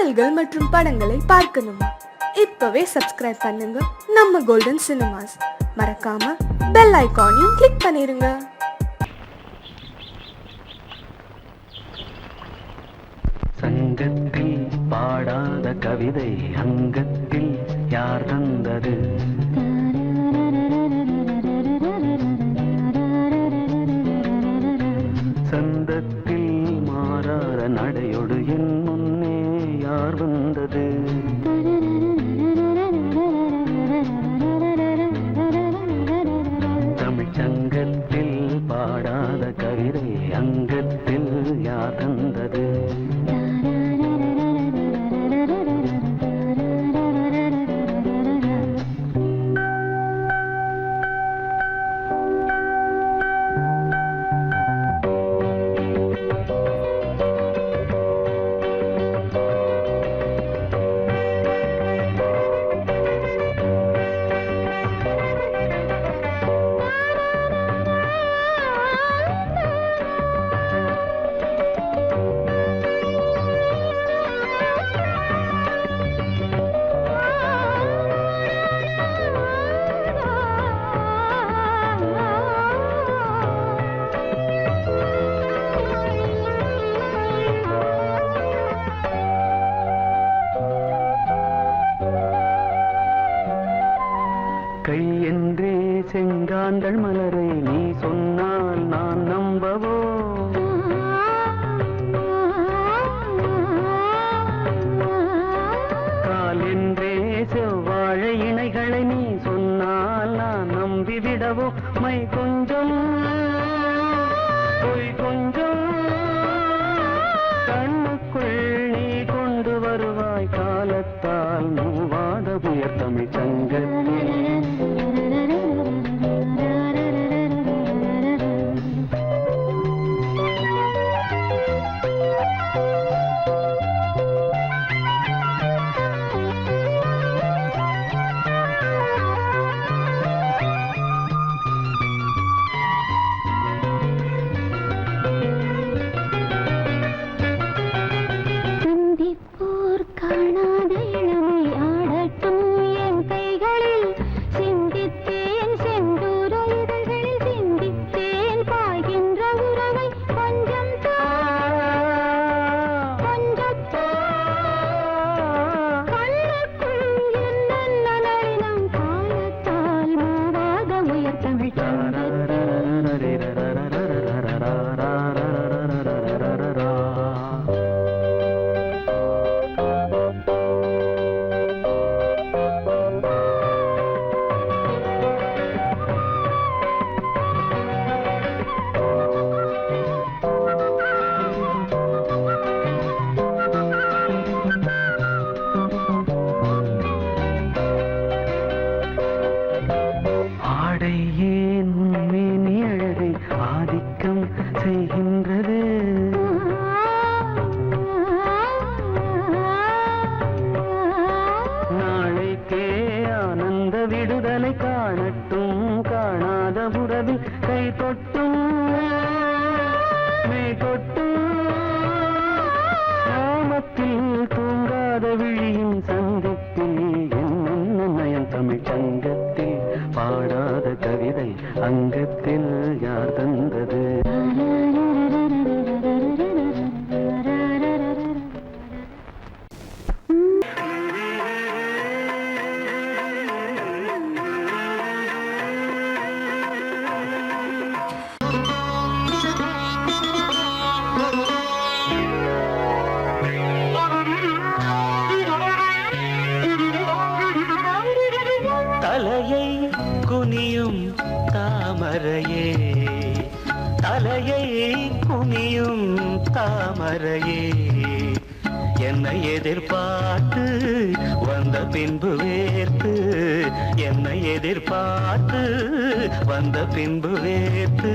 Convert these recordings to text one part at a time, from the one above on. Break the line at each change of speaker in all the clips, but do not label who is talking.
பாடல்கள் மற்றும் படங்களை பார்க்கணுமா? இப்பவே சப்ஸ்கிரைப் பண்ணுங்க நம்ம கோல்டன் சினிமாஸ். மறக்காம பெல் ஐகானையும் கிளிக் பண்ணிருங்க.
சங்கத்தில் பாடாத கவிதை அங்கத்தில் யார் தந்தது? சந்தத்தில் மாறாத நடையோடு என் முன்னே யார் வந்தது? தமிழ் சங்கத்தில் பாடாத கவிதை அங்கத்தில் யார் தந்தது? கை என்றே செங்காந்தள் மலரை நீ சொன்னால் நான் நம்பவோ? கால் என்றே செவ்வாழை இணைகளை நீ சொன்னால் நான் நம்பிவிடவோ? மை கொஞ்சம் பொய் கொஞ்சம் கண்ணுக்குள் நீ கொண்டு வருவாய் காலத்தால் மூவாத புயர் தமிழ் சங்கத்தில். செய்கின்றது நாளைக்கே ஆனந்த விடுதலை காணட்டும் காணாத உறவில் கை தொட்டும் மெய் தொட்டும் கிராமத்தில் தூங்காத விழியின் சந்திப்பில் என்ன நயம் தமிழ் சங்கத்தில் பாடாத கவிதை அங்கத்தில் யார் தந்தது? தலையை குனியும் தாமரையே தலையை குனியும் தாமரையே என்னை எதிர்பார்த்து வந்த பின்பு வேர்த்து என்னை எதிர்பார்த்து வந்த பின்பு வேர்த்து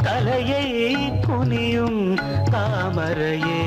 தலையை குனியும் தாமரையே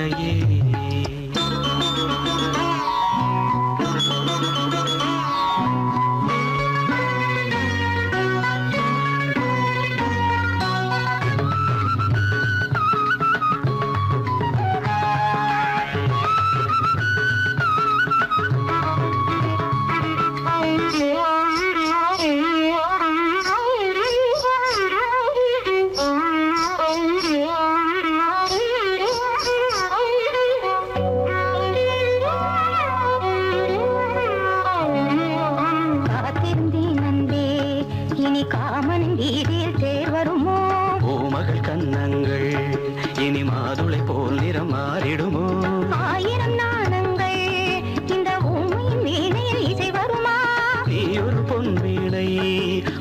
தாமரையே இனி மாதுளை போல் நிறம் மாறிடுமோ
ஆயிரம் நாணங்கள் இந்த பூமியின் வீணையில் இசை வருமா
நீ ஒரு பொன் வீணை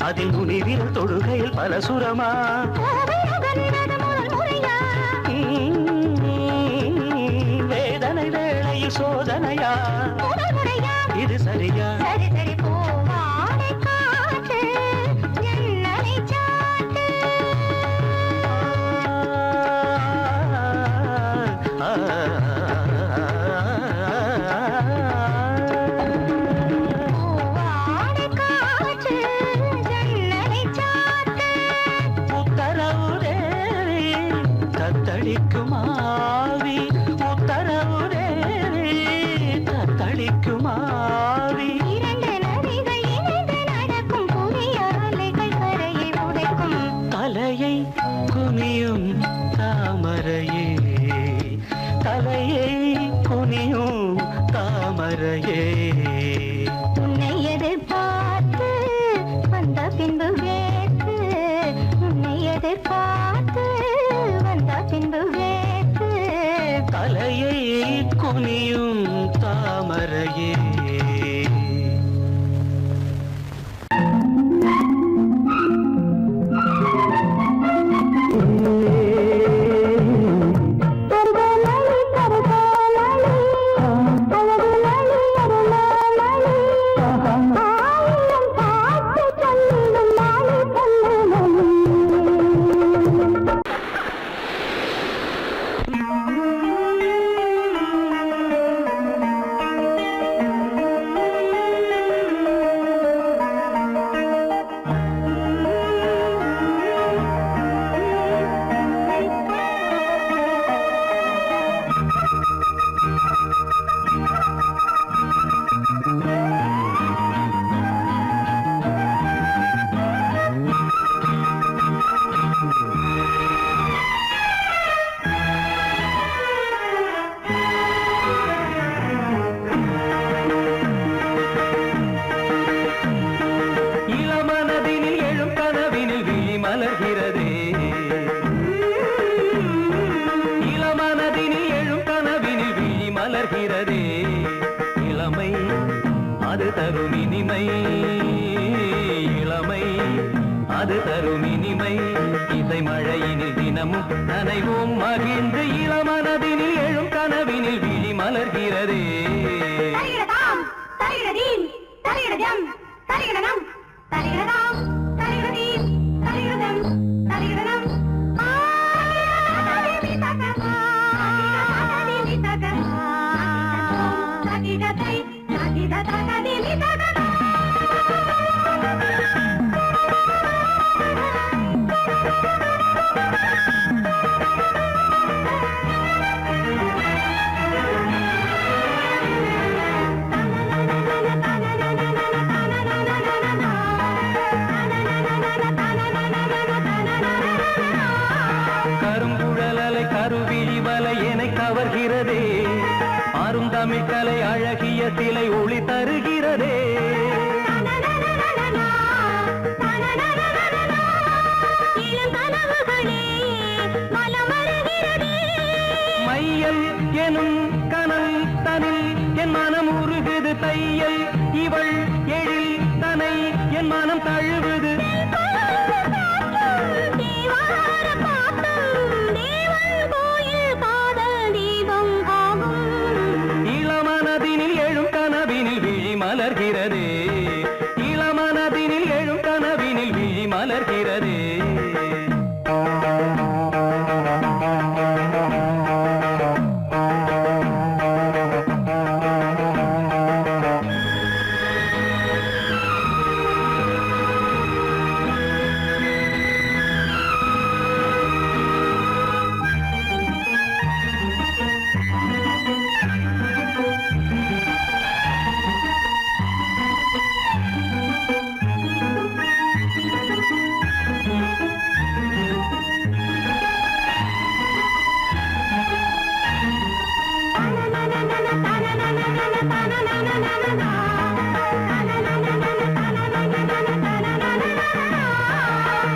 அதில் முனிவிரல் தொடுகையில் பல சுரமா வேதனை வேளையில் சோதனையா இது சரியா
சரி சரி போவாடை காற்று ஜன்னலை சாத்து போவாடை காற்று ஜன்னலை சாத்து
உத்தரவு தேவி தத்தளிக்குமாவி உத்தரவு தேவி தத்தளிக்குமாவி
இரண்டு நதிகள் இணைந்து நடக்கும் புதிய அலைகள் கரையை உடைக்கும்
தலையை குனியும் தாமரையே தலையை குனியும் தாமரையே
உன்னை எதிர்பார்த்து வந்த பின்பு வேத்து உன்னை எதிர்பார்த்து வந்த பின்பு வேத்து
தலையை குனியும் தாமரையே இளமை அது தரும் இனிமை இளமை அது தரும் இனிமை இசை மழையினில் தினமும் நனைவோம் மகிழ்ந்து இளமனதினில் எழும் கனவினில் விழி மலர்கிறதே கருங்குழலலை கருவிழி வலை என கவர்கிறதே அருந்தமிழ் கலை அழகிய சிலை ஒளி தருகிறதே மையல் எனும் கனல் தனில் என் மனம் உருகுது தையல் இவள் எழில் தனை என் மனம் தழுவுது இளமனதினில் எழும் கனவினில் விழி மலர்கிறதே இளமனதினில் எழும் கனவினில் விழி மலர்கிறதே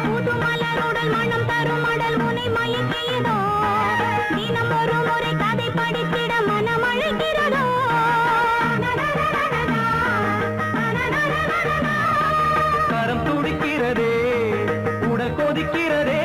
புது மலருடல் மனம் தரும் மடல் உனை மயக்கியதோ தினம் ஒரு முறை கதை படித்திட மனம் அழைக்கிறதோ
கரம் துடிக்கிறதே உடல் கொதிக்கிறதே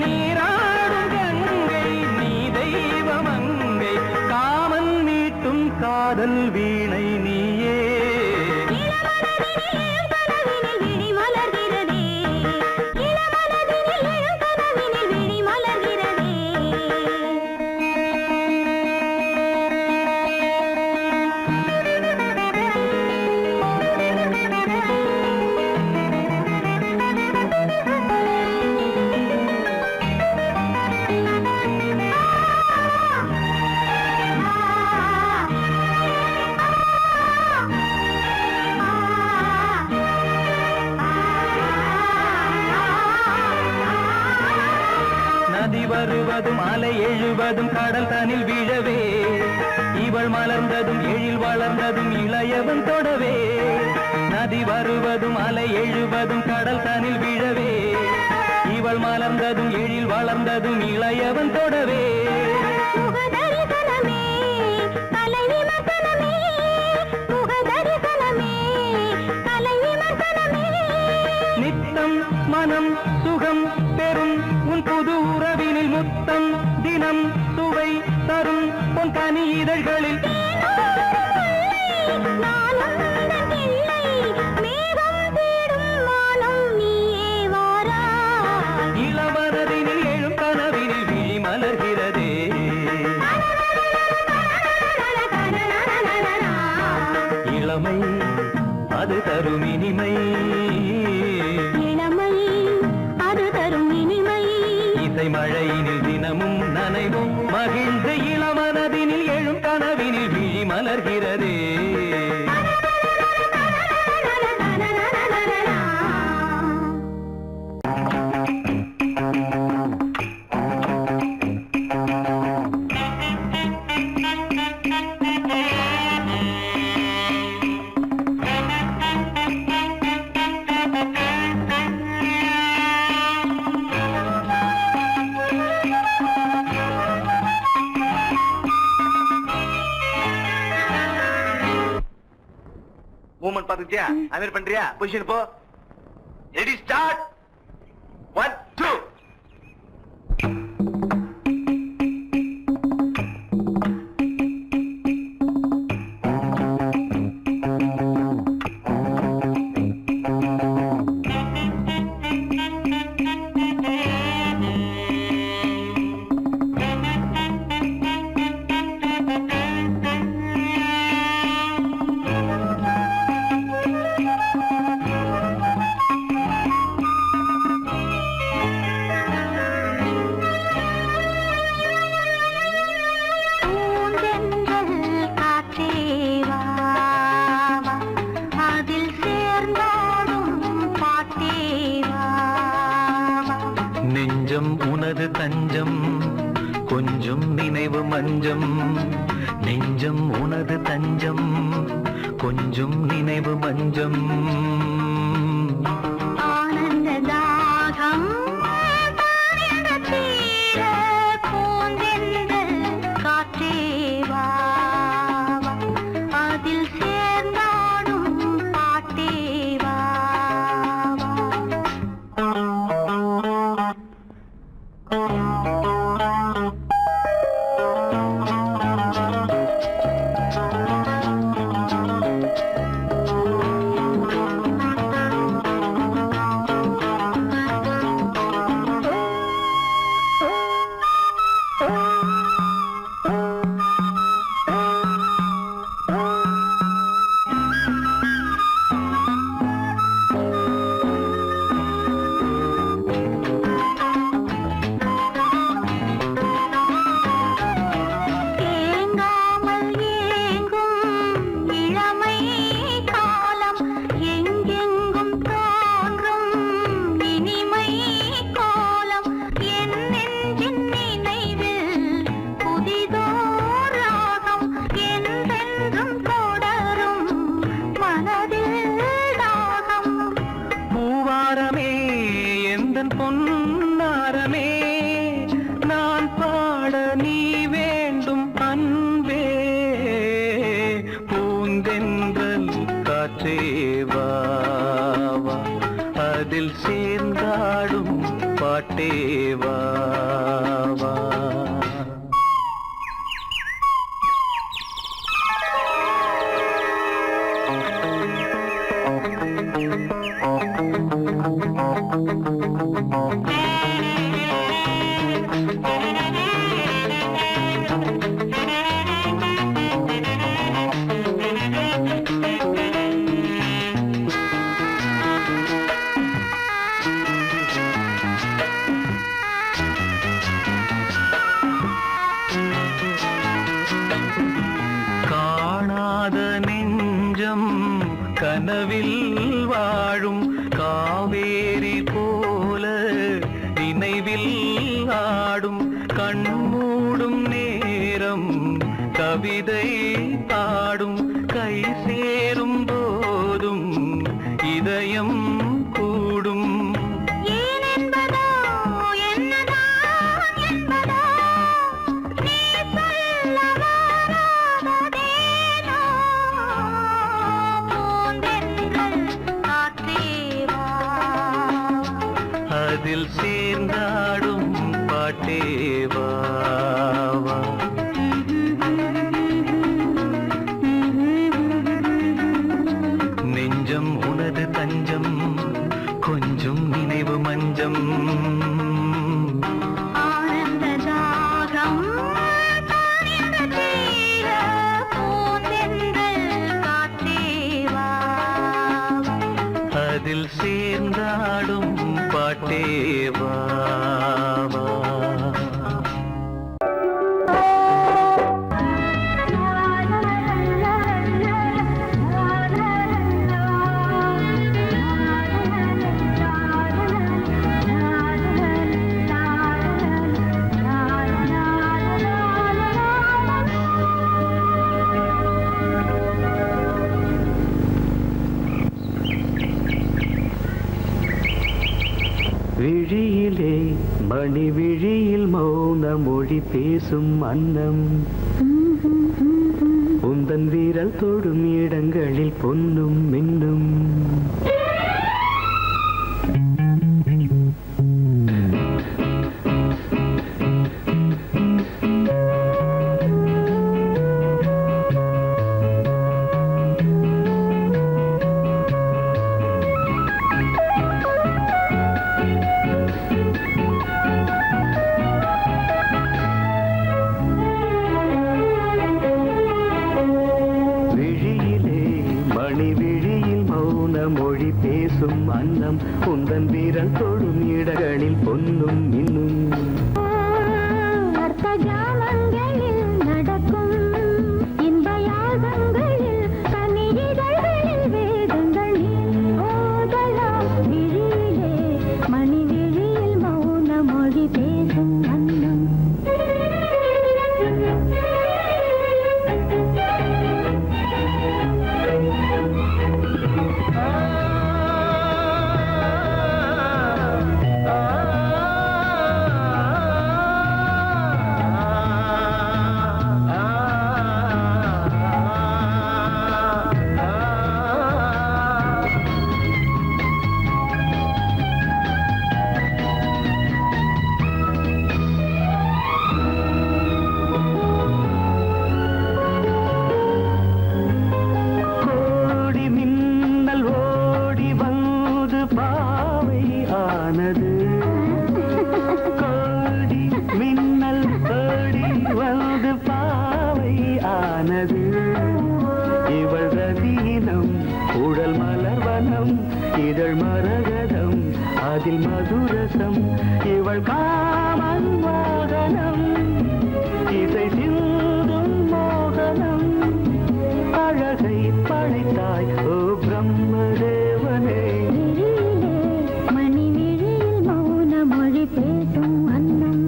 நீராடும் கங்கை நீ தெய்வமங்கை காமன் மீட்டும் காதல் வீணை நீயே நதி வருவதும் அலை எழுவதும் கடல் தனில் வீழவே இவள் மலர்ந்ததும் எழில் வளர்ந்ததும் இளையவன் தொடவே நதி வருவதும் அலை எழுவதும் கடல் தனில் வீழவே இவள் மலர்ந்ததும் எழில் வளர்ந்ததும் இளையவன் தொடவே நித்தம் மனம் சுகம் பெறும் உன் புது உறவினில் முத்தம் தினம் சுவை தரும் உன் கனி இதழ்களில் இளவரதினில் எழும் கனவினில் விழி மலர்கிறதே இளமை அது தரும் இனிமை இசை மழையினில் தினமும் நனைவும் மகிழ்ந்து இளமனதினில் எழும் கனவினில் விழி மலர்கிறதே
மூமெண்ட் பாத்துக்கிட்டியா அமீர் பண்றியா பொசிஷன் போ ரெடி ஸ்டார்ட் 1 2
நெஞ்சம் உனது தஞ்சம் கொஞ்சம் நினைவு மஞ்சம் நெஞ்சம் உனது தஞ்சம் கொஞ்சம் நினைவு மஞ்சம்
ஆனந்த தாகம் பூந்தென்றல் காற்றே வா அதில் சேர்ந்தாடும் பாட்டே வா
எந்தன் பொன்னாரமே நான் பாட நீ வேண்டும் அன்பே பூந்தென்றல் காற்றேவா அதில் சேர்ந்தாடும் பாட்டேவா காணாத நெஞ்சம் கனவில் வாழும் காவேரி போல நினைவில் ஆடும் கண்மூடும் நேரம் கவிதை பாடும் கை சேரும் போதும் இதயம் கூடும் அதில் சேர்ந்தாடும் பாட்டேவா நெஞ்சம் உனது தஞ்சம் கொஞ்சம் நினைவு மஞ்சம் அதில் சேர்ந்தாடும் பாட்டேவா விழியிலே மணி விழியில் மௌன மொழி பேசும் அன்னம் உந்தன் வீரல் தொடும் இடங்களில் பொன்னும் மின்னும் மொழி பேசும் அன்னம் உந்தன் வீரல் தொடும் இடங்களில் பொன்னும் இன்னும்
நடக்கும் இன்ப யாகங்களில் கனியிதழ்களில் வேதங்களில் ஓதலாம் விழியிலே மணி விழியில் மௌன மொழி பேசும் அன்னம் இதழ் மரகதம் அதில் மதுரசம் இவள் காமன் வாகனம் இசை சிந்தும் மோகனம் அழகை படைத்தாய் ஓ பிரம்மதேவனே
மணி விழியில் மௌன மொழி பேசும் அன்னம்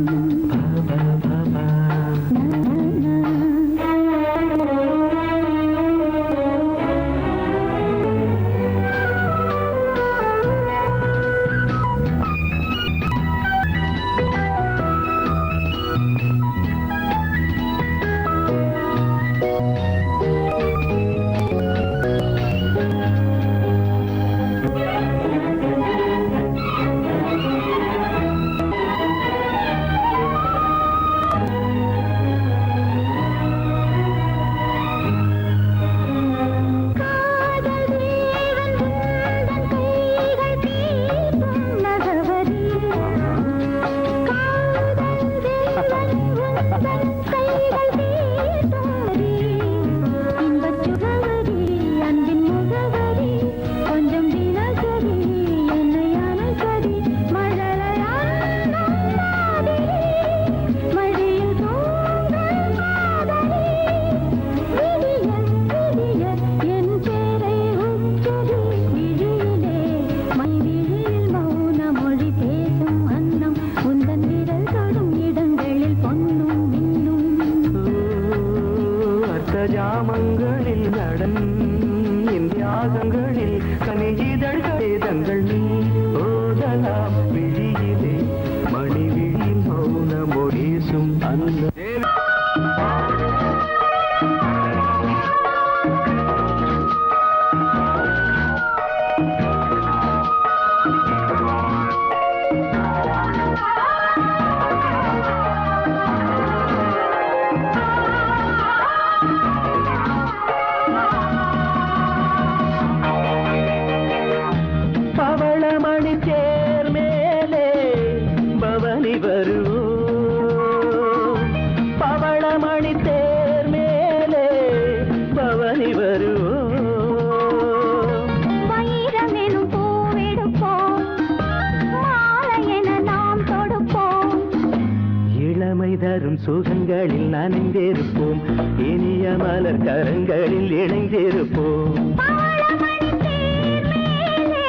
தரும் சுகங்களில் நனைந்திருப்போம் இனிய மலர் கரங்களில் இணைந்திருப்போம்
பவளமணி தேர் மேலே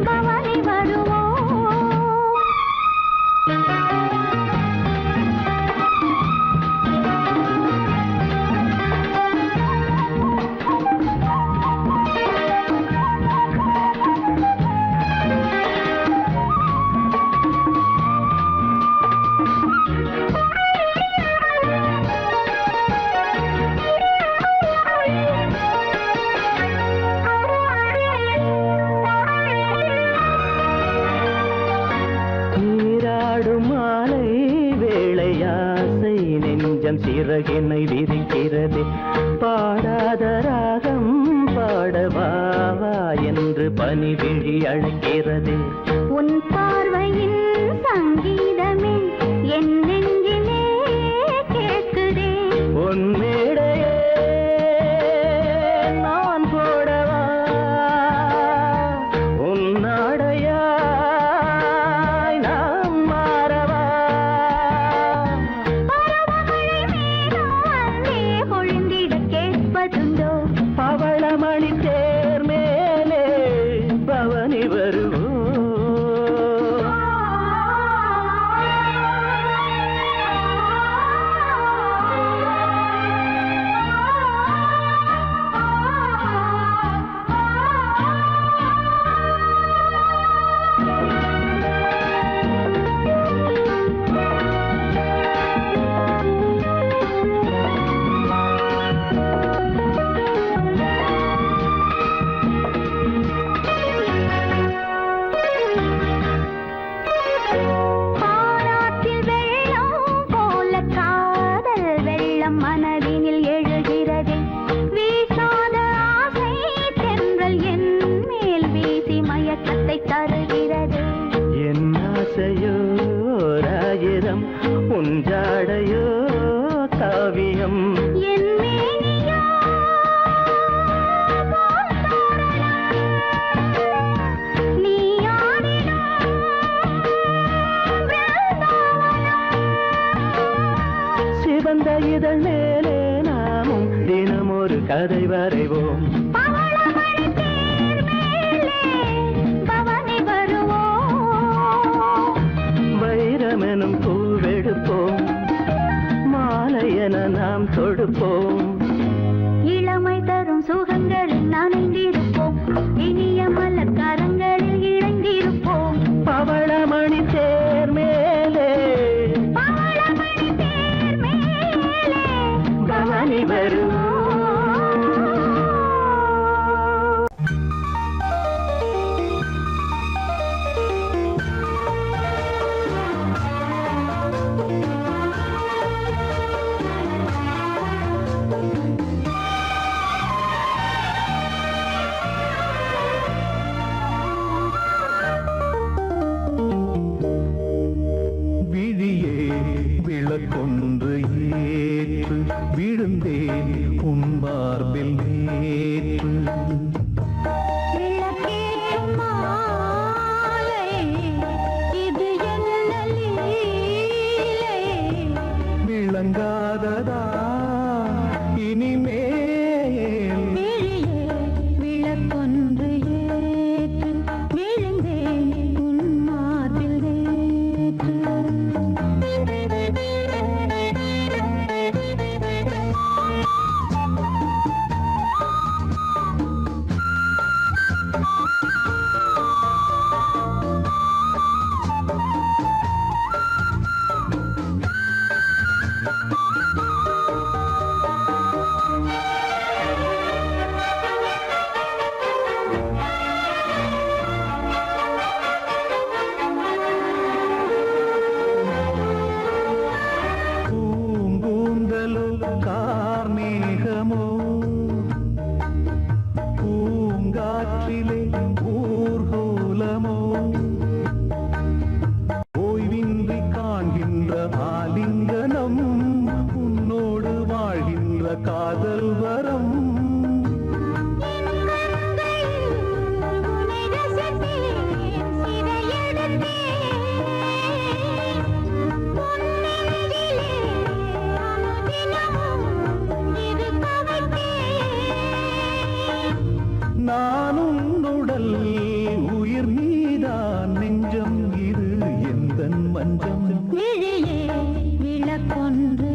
பவனி வருவோம்
நீராடும் மாலை வேளையாசை நெஞ்சம் சிறகினை விரிக்கிறது பாடாத ராகம் பாடவாவா என்று பனிவிழி அழைக்கிறது
உன் பார்வையின் சங்கீதமே என் நெஞ்சிலே கேட்குதே
உன் மேடையே நான் போடவா உன் நாடையாய் நாம் மாறவா
பருவமழை மேகம் அங்கே பொழிந்திட கேட்பதுண்டோ
பவளமணி தேர் மேலே பவனி வருவோம்
பாராட்டில் வெள்ளம் போல காதல் வெள்ளம் மனதினில் எழுகிறது வீசாத ஆசை தென்றல் என் மேல் வீசி மயக்கத்தை தருகிறது
என் ஆசையோ ராயிரம் உஞ்சாடையோ காவியம்
என் மேனியோ நீ ஆடினாய்
சிவந்த இதழ் மேலே நாமும் தினம் ஒரு கதை வரைவோம்
பவளமணி தேர் மேலே பவனி வருவோம்
வைரமெனும் பூவெடுப்போம் மாலை என நாம் தொடுப்போம்
இளமை தரும் சுகங்களில் நனைந்திருப்போம் இனிய மலர் கரங்களில் இணைந்திருப்போம்
பவளமணி தேர் மேலே
பவளமணி தேர் மேலே
பவனி வருவோம் நீதான் நெஞ்சம் இது எந்தன் மஞ்சம்
விழியே விளக்கொன்று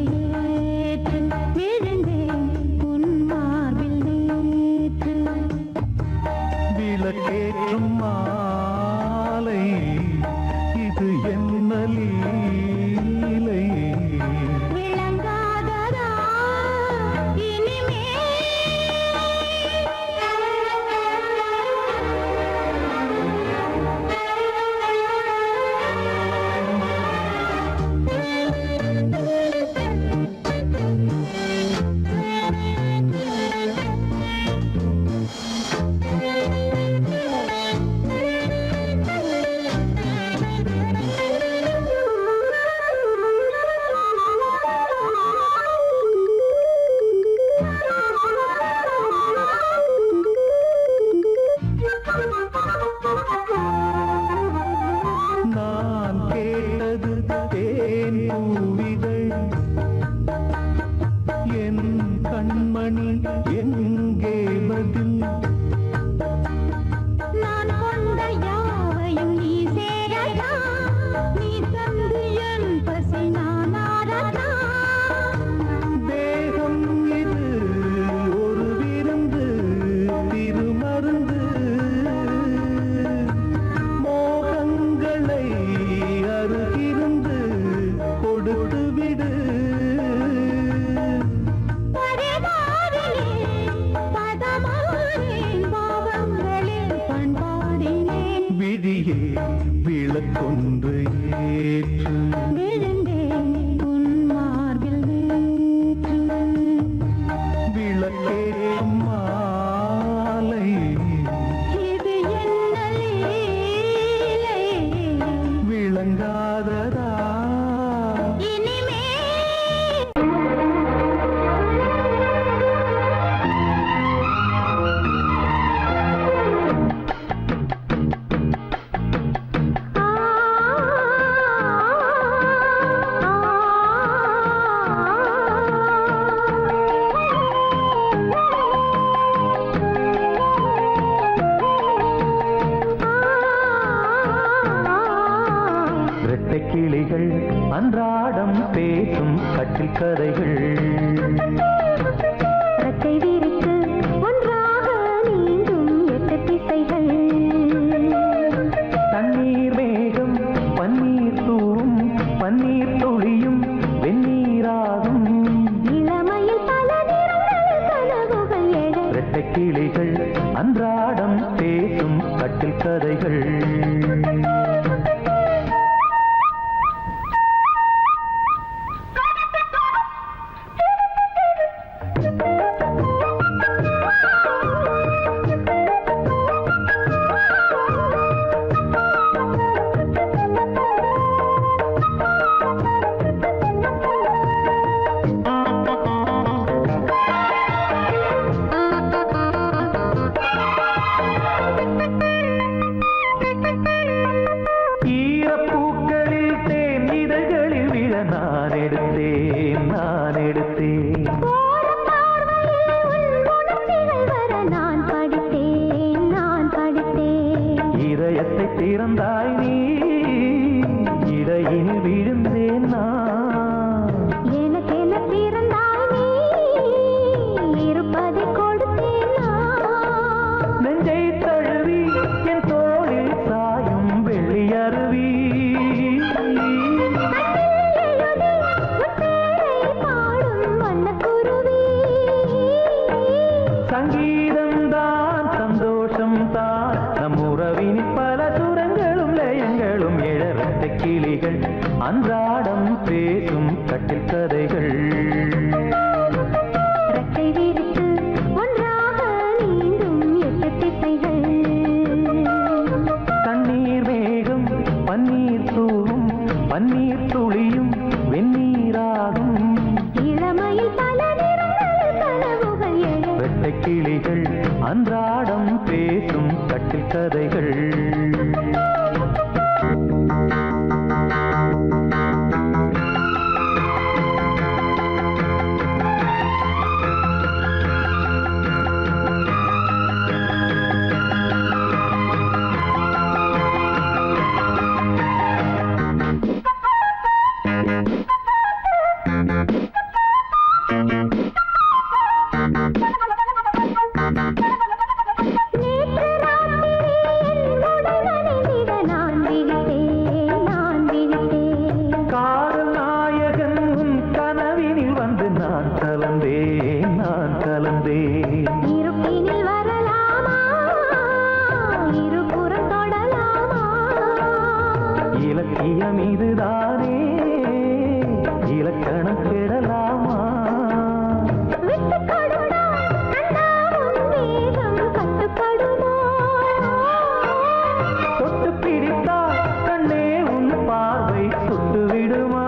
ஏற்று விழுந்தேன் உன் மார்பில் நேற்று
விளக்கேற்றும் மாலை இது என்ன லீலை
விளங்காததா
நான் கேட்டது தேன் பூவிகள் என் கண்மணி எங்கே பதில்
நான் கொண்ட யாவையும் நீ சேரதா நீ தந்து என் பசி நான் ஆரதா
தேகம் இது ஒரு விருந்து திருமருந்து மோகங்களை அருகிருந்து கொடுத்து விடு
பரவாரிலே பதமானேன் பாவங்களில் பண்பாடினேன்
விழியே விளக்கொன்று ஏற்று
விழுந்தேன் உன் மார்பில் நேற்று
விளக்கேற்றும் மாலை
இது என்ன லீலை
விளங்காததா
இனிமே
இரட்டை கிளிகள் அன்றாடம் பேசும் கட்டில் கதைகள்
ரெக்கை விரித்து ஒன்றாக நீந்தும் எட்டு திசைகள்
தண்ணீர் மேகம் பன்னீர் தூவும் பன்னீர் துளியும் வெந்நீராகும்
இளமையில் பல நிறங்கள் கனவுகள் எழ
இரட்டை கிளிகள் அன்றாடம் பேசும் கட்டில் கதைகள் ஈரப்பூக்களில் தேன் இதழ்களில் விழ நான் எடுத்தேன்
போற பார்வையில் உன் உணர்ச்சிகள் வர நான் படித்தேன்
இதயத்தை திறந்தாய் நீ இடையில் விழுந்தேன் நான்
எனக்கென பிறந்தாய் நீ இருப்பதை கொடுத்தேன் நான்
நெஞ்சை தழுவி என் தோளில் சாயும் வெள்ளி அருவி சங்கீதம்தான் சந்தோஷம்தான் நம் உறவின் பல சுரங்களும் லயங்களும் எழறட்ட கிளிகள் அன்றாடம் பேசும் கட்டில் கதைகள்
ரெக்கை விரித்து ஒன்றாக நீந்தும் எட்டு திசைகள்
தண்ணீர் மேகம் பன்னீர் தூவும் பன்னீர் துளியும் வெந்நீராகும்
இளமையில் பல நிறங்கள் கனவுகள் எழ
வெட்டை கிளிகள் அன்றாடம் பேசும் கட்டில் கதைகள் இலக்கியம் இதுதானே இலக்கணம் கெடலாமா
விட்டு கொடுத்தா கண்ணா உன் வேகம் கட்டுப்படுமோ
தொட்டு பிடித்தா கண்ணே உன் பார்வை சுட்டு விடுமா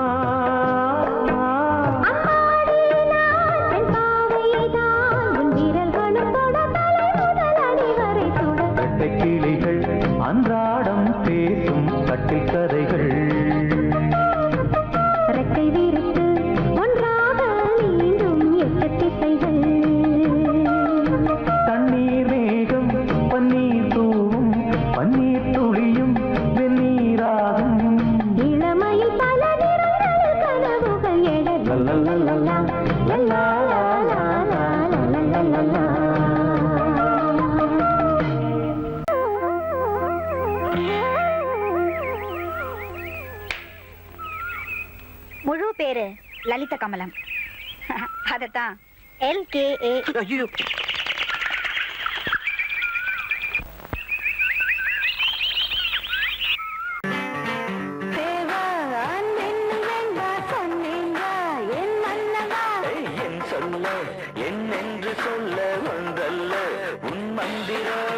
அம்மாடி நான் பெண் பாவைதான் உன் விரல்களும் தொட தலை முதல் அடி வரை சுட
கட்டை கிளிகள் அன்றாடம் பேசும் கட்டில் கதைகள்
ரெக்கை விரித்து ஒன்றாக நீண்டும் எட்டு திசைகள்
தண்ணீர் மேகம் பன்னீர் தூவும் பன்னீர் துளியும் வெந்நீராகும்
இளமையில் பல நிறங்கள் கனவுகள் எழ
லல்லல்லல்லா, லல்லா,
முழு பேரு லலித கமலம். அதத்தான் LKA.
ஐயோ என் சொல்ல என்னென்று சொல்ல ஒன்றல்ல உன் மந்திரம்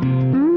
Mm-hmm.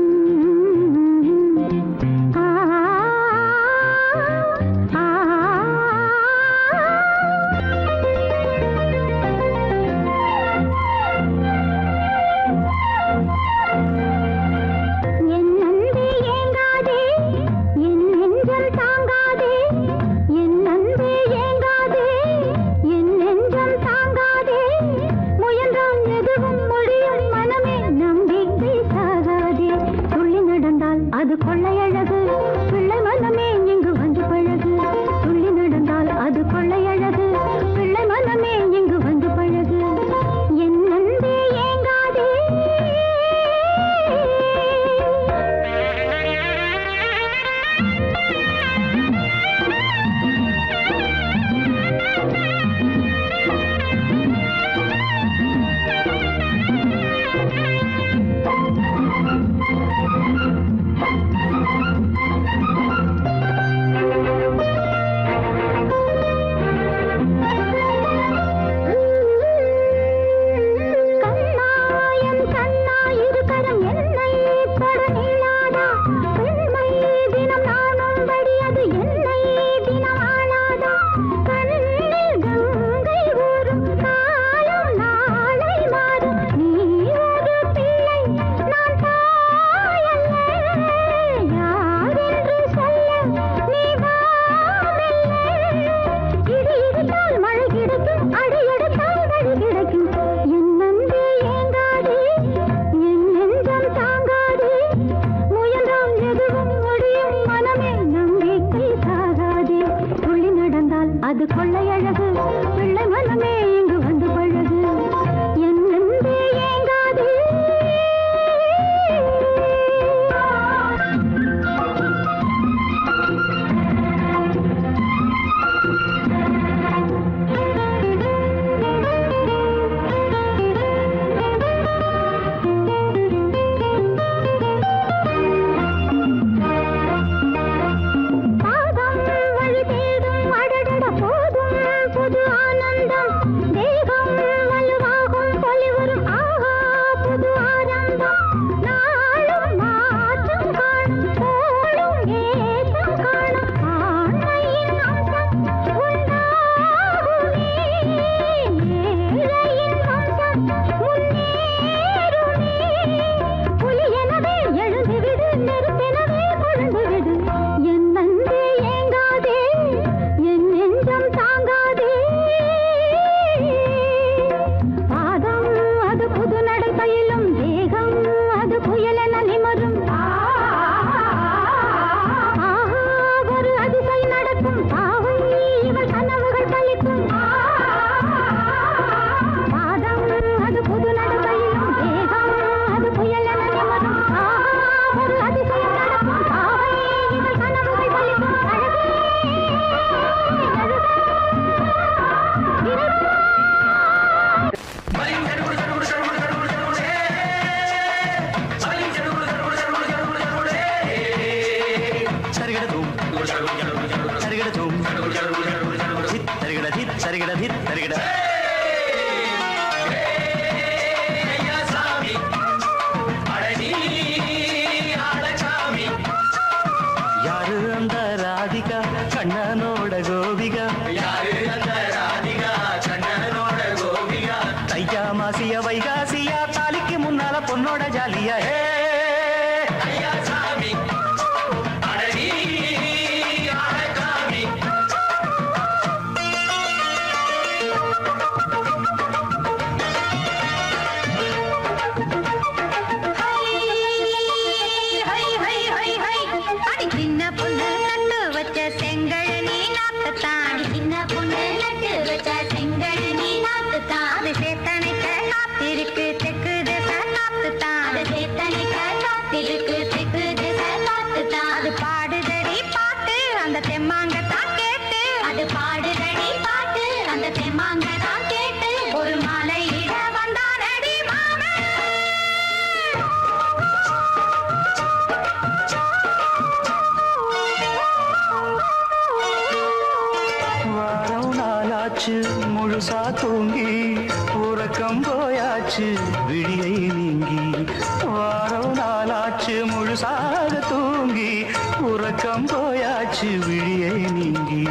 தருகிட தருகிட தருகிட யாரு அந்த ராதிகா கண்ணனோட கோபிகா தையா மாசிய வைகாசியா தாலிக்கு முன்னால பொண்ணோட ஜாலியா முழுசா தூங்கி உறக்கம் போயாச்சு விழியை நீங்கி வாரம் நாளாச்சு முழுசாக தூங்கி உறக்கம் போயாச்சு விழியை நீங்கி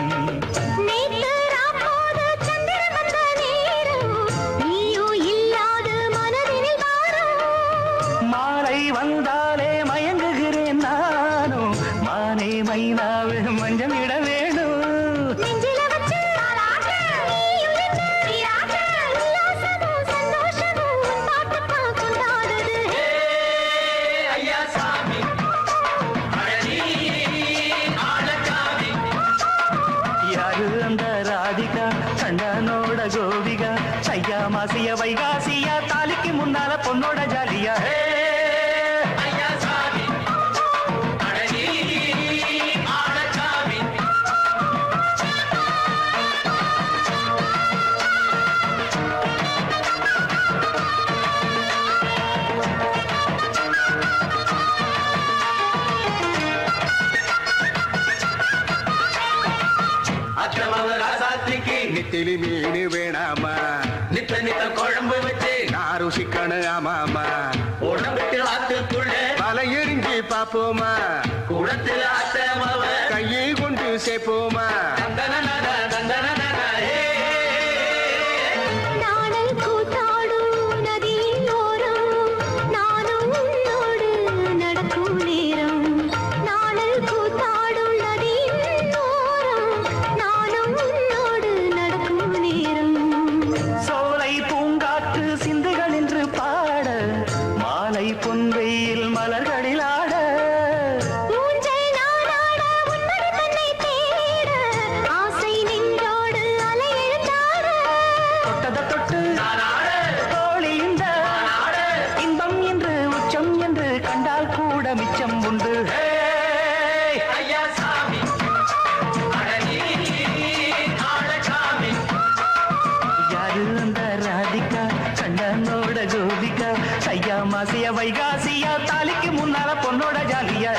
மாலை வந்தாலே மயங்குகிறேன் நானும் மானே மைனாவே மஞ்சம் இட வேணும் கண்ணனோட கோபிகா சையா மாசிய வைகாசியா தாலிக்கு முன்னால பொண்ணோட ஜாலியா
நெத்திலி மீன் வேணாமா
நித்த நித்த குழம்பு வச்சு
நான் ருசிக்கணும் ஆமாமா
உடம்புக்கு ஆத்துக்குள்ள
பல எரிஞ்சி பாப்போமா
குடத்துல ஆத்தமாவ
கையை கொண்டு சேர்ப்போமா
தந்தன தந்தன
பொன்வெயில் மலர்களில் ஆட தொட்டத தொட்டு தோழி இந்த இன்பம் என்று உச்சம் என்று கண்டால் கூட மிச்சம் உண்டு யாரு அந்த ராதிகா கண்ணனோட கோபிகா சையா மாசிய வைகாசியா தாலிக்கு முன்னால பொண்ணோட ஜாலியா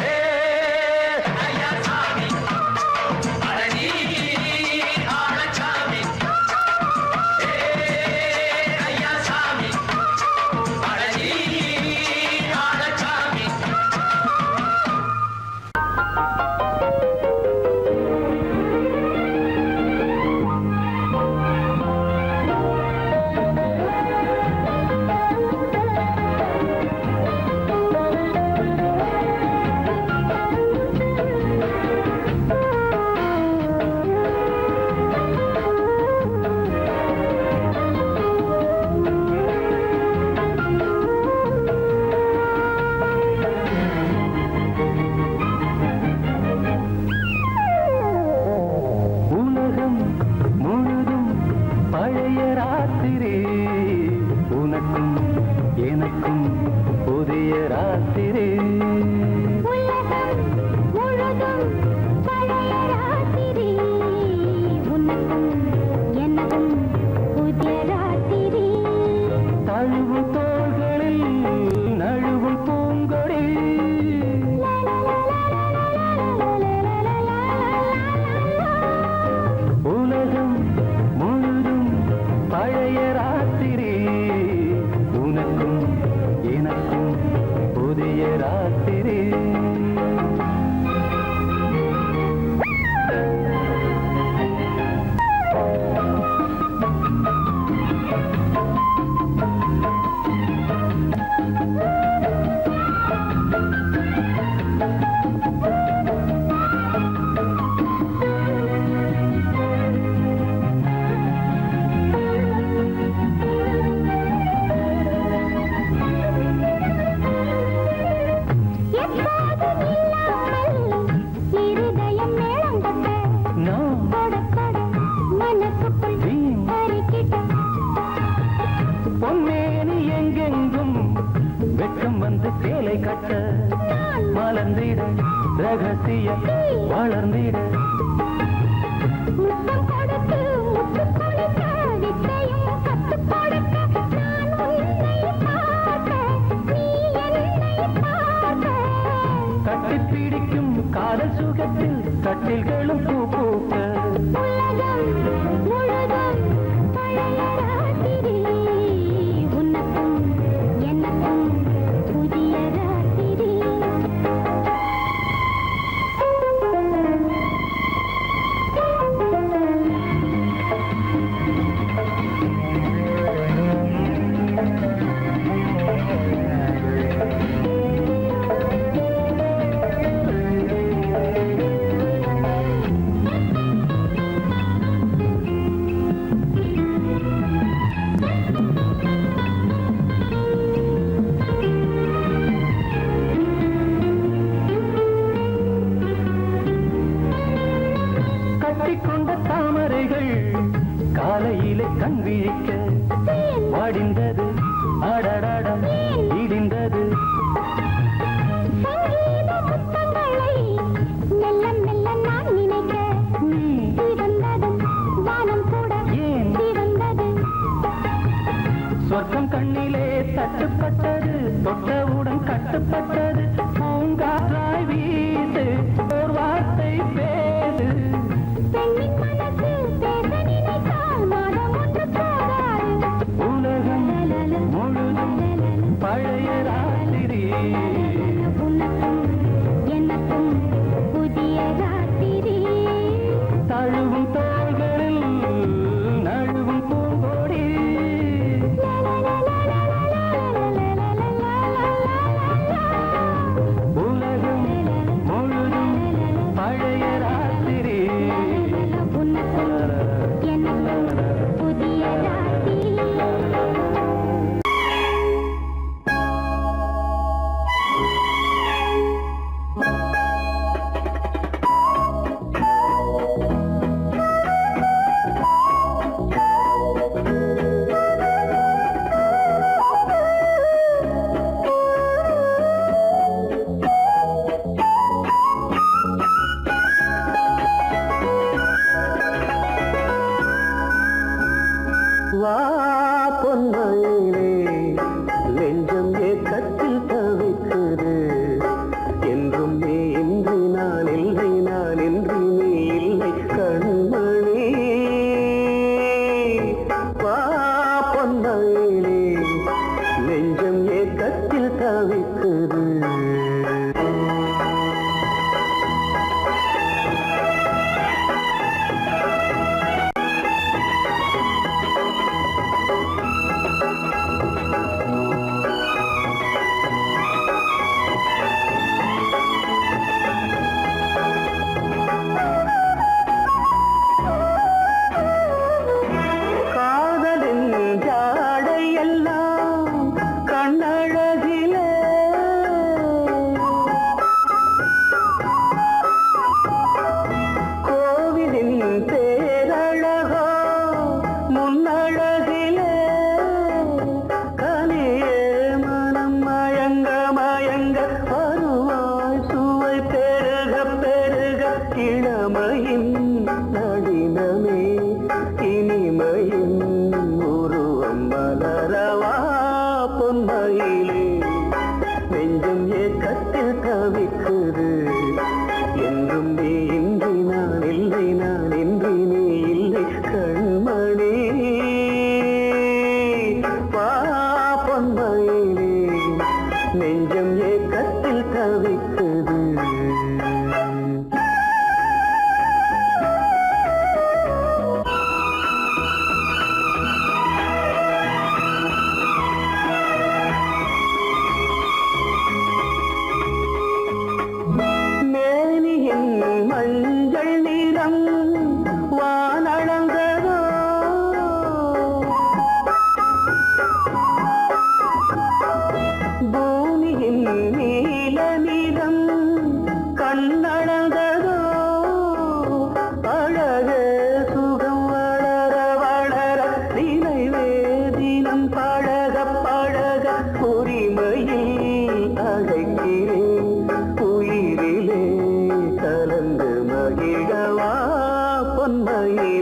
மனசுக்குள் கருக்கிட்ட
பொன்மேனி எங்கெங்கும் வெட்கம் வந்து சேலை கட்ட மலர்ந்திட ரகசிய வளர்ந்திட
முத்தம் கொடுத்து முத்து கொடுக்க வித்தையும் கத்து கொடுக்க நான் உன்னை பார்க்க நீ என்னை பார்க்க
கட்டிப் பிடிக்கும் காதல் சுகத்தில் கட்டில்களும் பூ பூக்க
உலகம் முழுதும் பழைய ராத்திரி உனக்கும் எனக்கும் புதிய ராத்திரி
கட்டிக்கொண்ட தாமரைகள் காலையிலே கண் விழிக்க வாடிந்தது அடடடம் இடிந்தது
சங்கீத முத்தங்களை மெல்ல மெல்ல நான் நினைக்க சிவந்ததும் வானம் கூட
ஏன்?
சிவந்தது
சொர்க்கம் கண்ணிலே தட்டுப்பட்டது தொட்டவுடன் கட்டுப்பட்டது பூங்காற்றாய் வீசு ஒரு வார்த்தை பேசு
பெண்ணின் மனசு பேச நினைத்தால் மாதம் ஒன்று போதாது
உலகம் முழுதும் பழைய ராத்திரி
உனக்கும் எனக்கும் புதிய ராத்திரி
தழுவும் தோள்களில் நழுவும் பூங்கோடி உலகம் முழுதும் பழைய ராத்திரி
உனக்கும் எனக்கும் புதிய ராத்திரி
வா பொன்மயிலே நெஞ்சம் ஏக்கத்தில் தவிக்குது என்றும் நீ இன்றி நான் இல்லை நான் இன்றி நீ இல்லை கண்மணி வா பொன்மயிலே நெஞ்சம் ஏக்கத்தில் தவிக்குது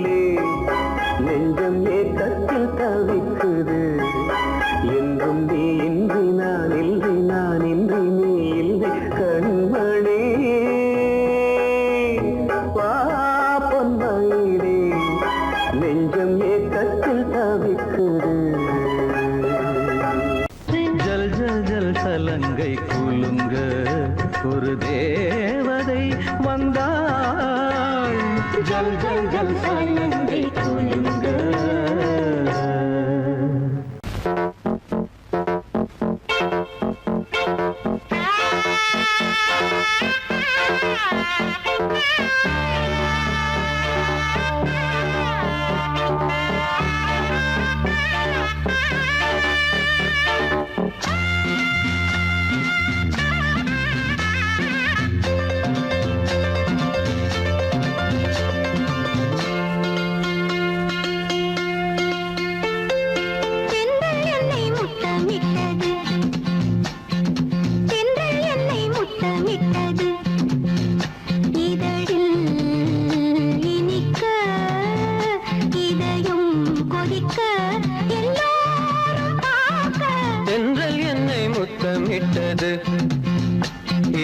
பொன்மயிலே நெஞ்சம் ஏக்கத்தில் தவிக்குது என்றும் நீ இன்றி நான் இல்லை நான் இன்றி நீ இல்லை கண்மணி வா பொன்மயிலே நெஞ்சம் ஏக்கத்தில் தவிக்குது
ஜல் ஜல் ஜல் சலங்கை குலுங்க ஒரு தேவதை வந்தாள் ஜல் ஜல் ஜல் சலங்கை குலுங்க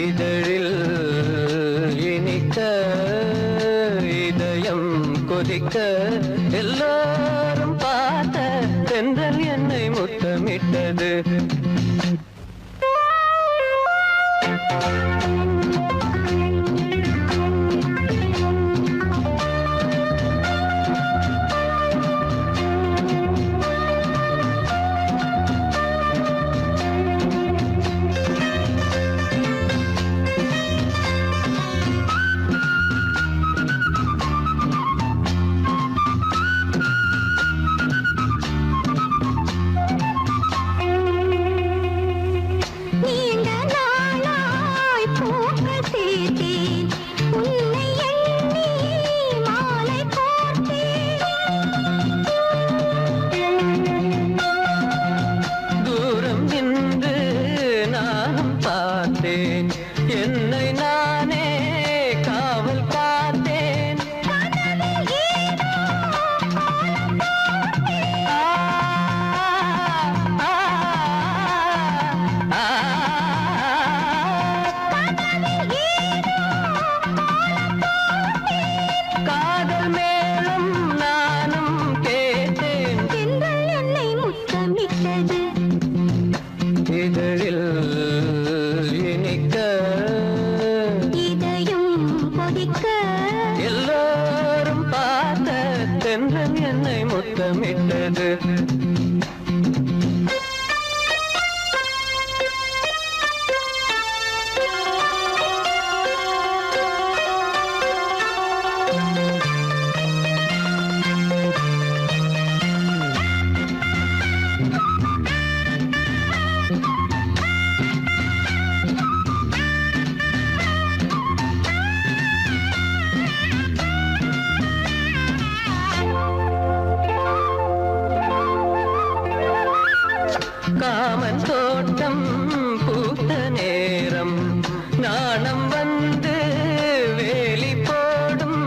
இதழில் இனிக்க இதயம் கொதிக்க எல்லாரும் பார்க்க தென்றல் என்னை முத்தமிட்டது என்னை நானே காவல் பார்த்தேன் காதல் மேலும் நானும் கேட்டேன்
என்னை முத்தமிட்டது
இதழில் இனிக்க
இதயம் கொதிக்க
எல்லாரும் பார்த்த தென்றல் என்னை முத்தமிட்டது காமன் தோட்டம் பூத்த நேரம் நாணம் வந்து வேலி போடும்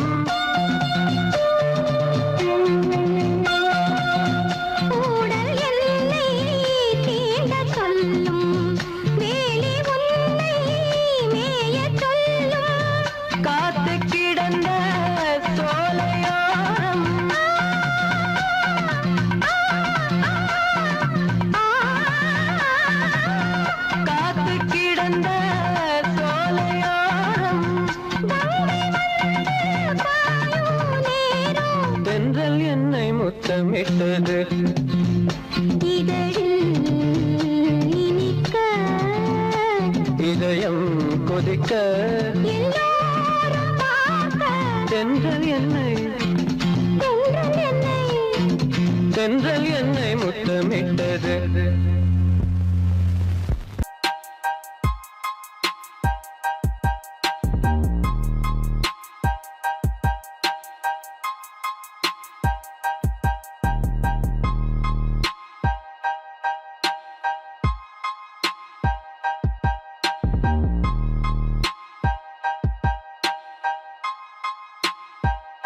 கூடல் என்னை தீண்ட சொல்லும் வேலி உன்னை மேய சொல்லும்
காத்து கிடந்த சோலையோரம் காத்து கிடந்த சோலையோரம் தென்றல் என்னை முத்தமிட்டது
இதழில் இனிக்க
இதயம் கொதிக்க
எல்லாரும் பார்க்க
தென்றல் என்னை
தென்றல் என்னை
தென்றல் என்னை முத்தமிட்டது